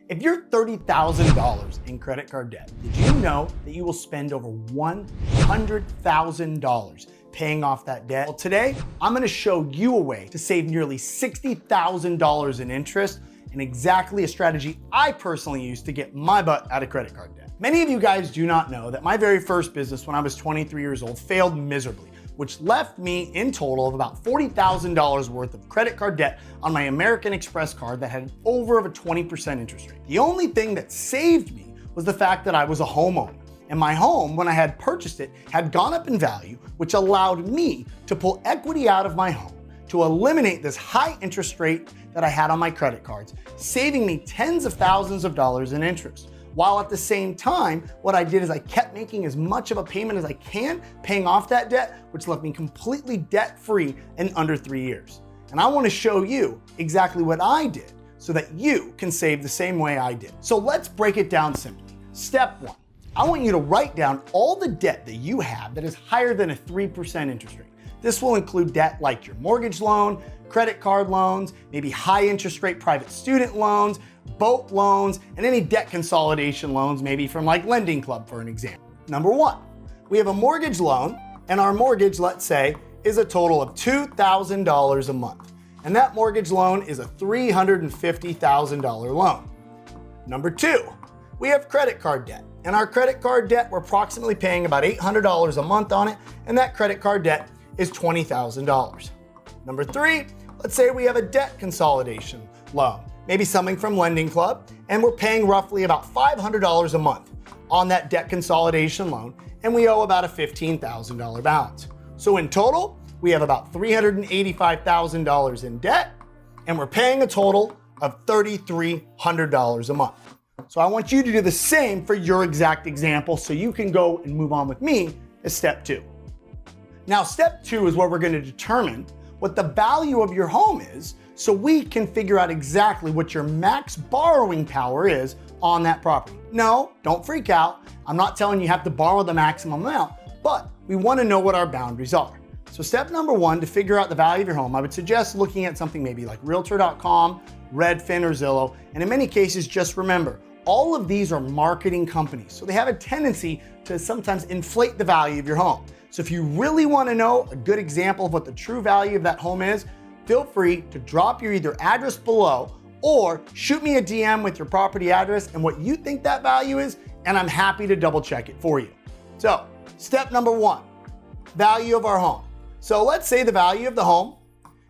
If you're $30,000 in credit card debt, did you know that you will spend over $100,000 paying off that debt? Well, today, I'm gonna show you a way to save nearly $60,000 in interest and exactly a strategy I personally used to get my butt out of credit card debt. Many of you guys do not know that my very first business when I was 23 years old failed miserably, which left me in total of about $40,000 worth of credit card debt on my American Express card that had over a 20% interest rate. The only thing that saved me was the fact that I was a homeowner. And my home, when I had purchased it, had gone up in value, which allowed me to pull equity out of my home to eliminate this high interest rate that I had on my credit cards, saving me tens of thousands of dollars in interest. While at the same time, what I did is I kept making as much of a payment as I can, paying off that debt, which left me completely debt-free in under 3 years. And I want to show you exactly what I did so that you can save the same way I did. So let's break it down simply. Step one, I want you to write down all the debt that you have that is higher than a 3% interest rate. This will include debt like your mortgage loan, credit card loans, maybe high interest rate private student loans, boat loans, and any debt consolidation loans, maybe from like Lending Club for an example. Number one, we have a mortgage loan, and our mortgage, let's say, is a total of $2,000 a month. And that mortgage loan is a $350,000 loan. Number two, we have credit card debt. And our credit card debt, we're approximately paying about $800 a month on it, and that credit card debt is $20,000. Number three, let's say we have a debt consolidation loan, maybe something from Lending Club, and we're paying roughly about $500 a month on that debt consolidation loan, and we owe about a $15,000 balance. So in total, we have about $385,000 in debt, and we're paying a total of $3,300 a month. So I want you to do the same for your exact example so you can go and move on with me as step two. Now, step two is where we're going to determine what the value of your home is so we can figure out exactly what your max borrowing power is on that property. No, don't freak out. I'm not telling you have to borrow the maximum amount, but we want to know what our boundaries are. So step number one, to figure out the value of your home, I would suggest looking at something maybe like Realtor.com, Redfin, or Zillow. And in many cases, just remember, all of these are marketing companies. So they have a tendency to sometimes inflate the value of your home. So if you really want to know a good example of what the true value of that home is, feel free to drop your either address below or shoot me a DM with your property address and what you think that value is, and I'm happy to double check it for you. So step number one, value of our home. So let's say the value of the home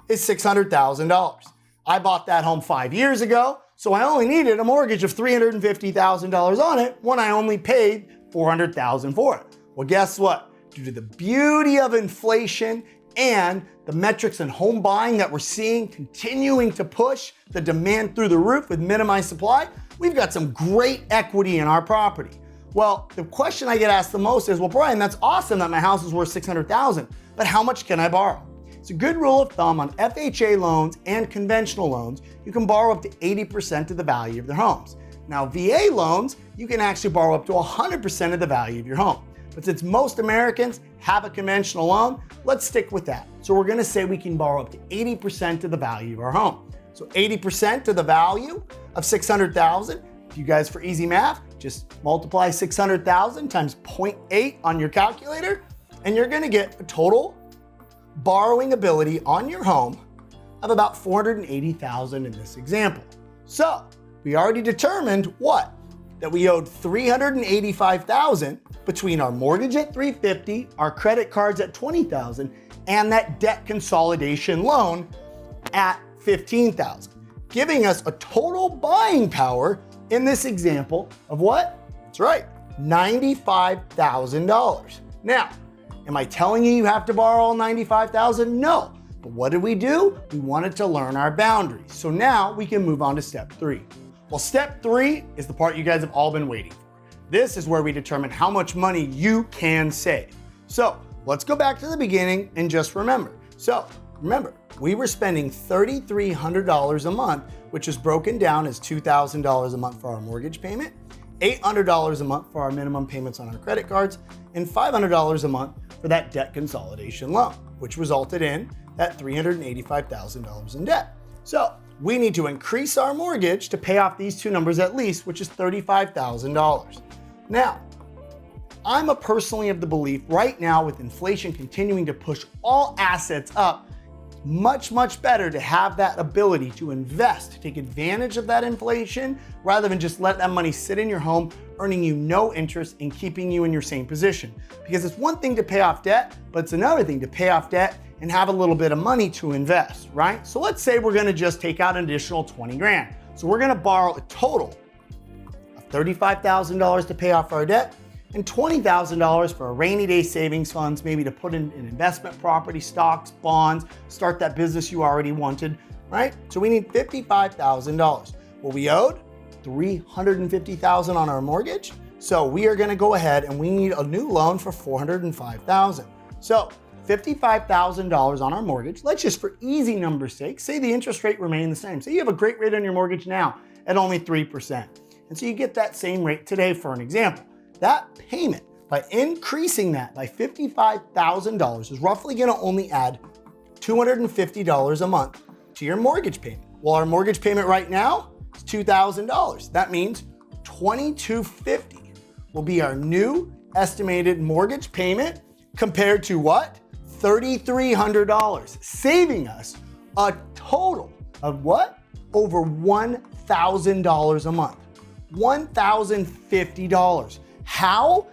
is $600,000. I bought that home 5 years ago, so I only needed a mortgage of $350,000 on it when I only paid $400,000 for it. Well, guess what? Due to the beauty of inflation and the metrics in home buying that we're seeing continuing to push the demand through the roof with minimized supply, we've got some great equity in our property. Well, the question I get asked the most is, well, Brian, that's awesome that my house is worth $600,000, but how much can I borrow? It's a good rule of thumb on FHA loans and conventional loans, you can borrow up to 80% of the value of their homes. Now, VA loans, you can actually borrow up to 100% of the value of your home. But since most Americans have a conventional loan, let's stick with that. So we're gonna say we can borrow up to 80% of the value of our home. So 80% of the value of $600,000, if you guys for easy math, just multiply 600,000 times 0.8 on your calculator, and you're gonna get a total borrowing ability on your home of about $480,000 in this example. So we already determined what? That we owed $385,000 between our mortgage at $350,000, our credit cards at $20,000, and that debt consolidation loan at $15,000, giving us a total buying power in this example of what? That's right, $95,000. Now, am I telling you you have to borrow all $95,000? No. But what did we do? We wanted to learn our boundaries. So now we can move on to step three. Well, step three is the part you guys have all been waiting for. This is where we determine how much money you can save. So let's go back to the beginning and just remember. So remember, we were spending $3,300 a month, which is broken down as $2,000 a month for our mortgage payment, $800 a month for our minimum payments on our credit cards, and $500 a month for that debt consolidation loan, which resulted in that $385,000 in debt. So we need to increase our mortgage to pay off these two numbers at least, which is $35,000. Now, I'm personally of the belief right now with inflation continuing to push all assets up, much, much better to have that ability to invest, to take advantage of that inflation, rather than just let that money sit in your home, earning you no interest and keeping you in your same position. Because it's one thing to pay off debt, but it's another thing to pay off debt and have a little bit of money to invest, right? So let's say we're gonna just take out an additional 20 grand. So we're gonna borrow a total of $35,000 to pay off our debt and $20,000 for a rainy day savings funds, maybe to put in an investment property, stocks, bonds, start that business you already wanted, right? So we need $55,000. Well, we owed $350,000 on our mortgage. So we are gonna go ahead and we need a new loan for $405,000. So $55,000 on our mortgage. Let's just, for easy numbers' sake, say the interest rate remained the same. Say you have a great rate on your mortgage now at only 3%. And so you get that same rate today for an example. That payment, by increasing that by $55,000, is roughly gonna only add $250 a month to your mortgage payment. Well, our mortgage payment right now is $2,000. That means $2,250 will be our new estimated mortgage payment compared to what? $3,300, saving us a total of what? Over $1,000 a month. $1,050. How?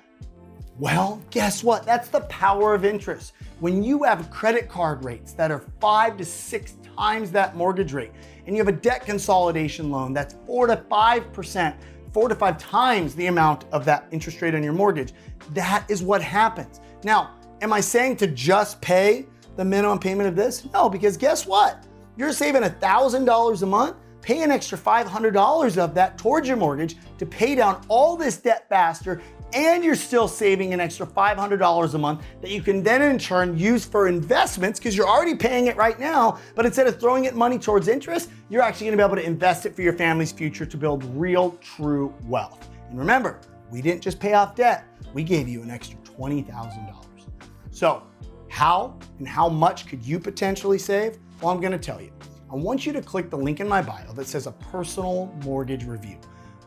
Well, guess what? That's the power of interest. When you have credit card rates that are 5 to 6 times that mortgage rate, and you have a debt consolidation loan that's 4 to 5%, 4 to 5 times the amount of that interest rate on your mortgage, that is what happens. Now, am I saying to just pay the minimum payment of this? No, because guess what? You're saving $1,000 a month. Pay an extra $500 of that towards your mortgage to pay down all this debt faster, and you're still saving an extra $500 a month that you can then in turn use for investments because you're already paying it right now, but instead of throwing it money towards interest, you're actually gonna be able to invest it for your family's future to build real, true wealth. And remember, we didn't just pay off debt, we gave you an extra $20,000. So how and how much could you potentially save? Well, I'm gonna tell you. I want you to click the link in my bio that says a personal mortgage review.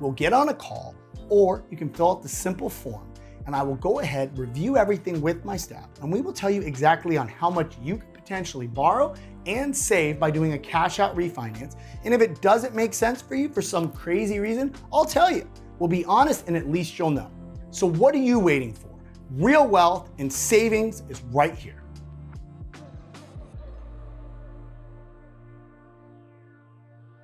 We'll get on a call, or you can fill out the simple form and I will go ahead, review everything with my staff, and we will tell you exactly on how much you could potentially borrow and save by doing a cash out refinance. And if it doesn't make sense for you for some crazy reason, I'll tell you. We'll be honest and at least you'll know. So what are you waiting for? Real wealth and savings is right here.